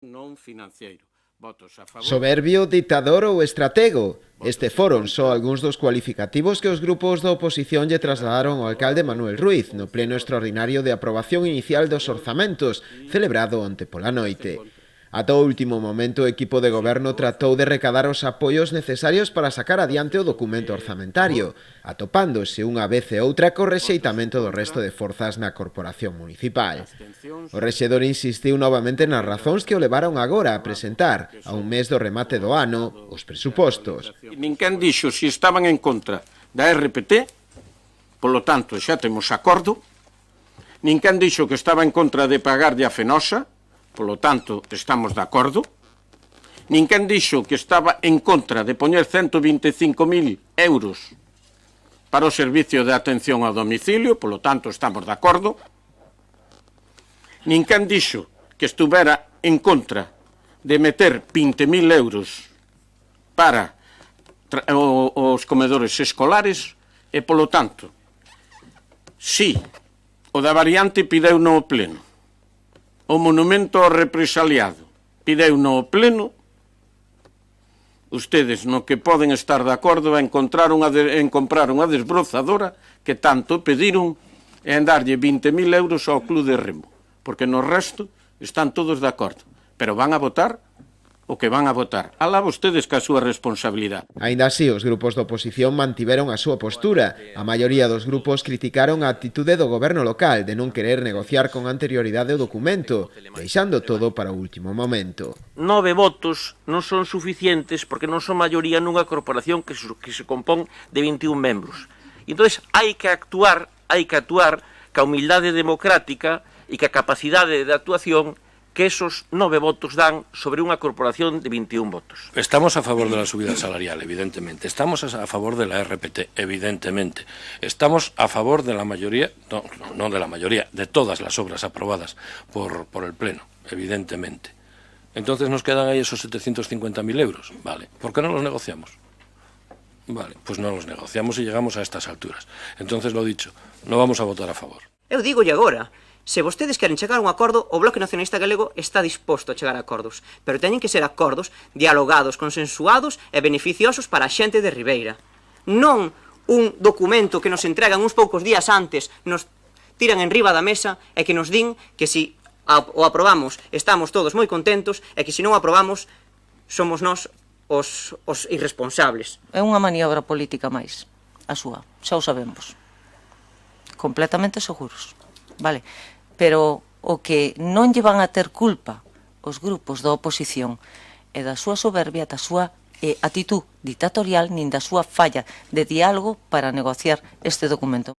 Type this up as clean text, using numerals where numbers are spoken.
non financeiro. Votos a favor. Soberbio, dictador ou estratego? Este foron só algúns dos cualificativos que os grupos da oposición lle trasladaron ao alcalde Manuel Ruiz no pleno extraordinario de aprobación inicial dos orzamentos, celebrado onte pola noite. Ata o último momento o equipo de goberno tratou de recadar os apoios necesarios para sacar adiante o documento orzamentario, atopándose unha vez e outra co rexeitamento do resto de forzas na corporación municipal. O rexedor insistiu novamente nas razóns que o levaron agora a presentar, a un mes do remate do ano, os presupostos. Ninguén dixo se estaban en contra da RPT, polo tanto xa temos acordo. Ninguén dixo que estaba en contra de pagar de a Fenosa, polo tanto, estamos de acordo. Ninguén dixo que estaba en contra de poñer 125.000 euros para o servicio de atención ao domicilio, polo tanto, estamos de acordo. Ninguén dixo que estuvera en contra de meter 20.000 euros para os comedores escolares e, polo tanto, si o da variante pideu no pleno, o monumento ao represaliado pideu no pleno, ustedes no que poden estar de acordo é en comprar unha desbrozadora que tanto pediron e en darlle 20.000 euros ao Club de Remo, porque no resto están todos de acordo, pero van a votar o que van a votar. Alá vostedes ca súa responsabilidade. Aínda así, os grupos da oposición mantiveron a súa postura. A maioría dos grupos criticaron a actitude do goberno local de non querer negociar con anterioridade o documento, deixando todo para o último momento. 9 votos non son suficientes porque non son maioría nunha corporación que se compón de 21 membros. E entón, hai que actuar ca humildade democrática e ca capacidade de actuación que esos 9 votos dan sobre unha corporación de 21 votos. Estamos a favor de la subida salarial, evidentemente. Estamos a favor de la RPT, evidentemente. Estamos a favor de la mayoría, no de la mayoría, de todas las obras aprobadas por el Pleno, evidentemente. Entonces nos quedan ahí esos 750.000 euros. Vale, ¿por qué no los negociamos? Vale, pues no los negociamos y llegamos a estas alturas. Entonces, lo dicho, no vamos a votar a favor. Eu dígolle agora, se vostedes queren chegar a un acordo, o Bloque Nacionalista Galego está disposto a chegar a acordos, pero teñen que ser acordos dialogados, consensuados e beneficiosos para a xente de Ribeira. Non un documento que nos entregan uns poucos días antes, nos tiran en riba da mesa e que nos din que se o aprobamos estamos todos moi contentos e que se non o aprobamos somos nós os irresponsables. É unha maniobra política máis, a súa, xa o sabemos. Completamente seguros, vale? Pero o que non lle van a ter culpa os grupos da oposición é da súa soberbia, da súa actitud dictatorial, nin da súa falla de diálogo para negociar este documento.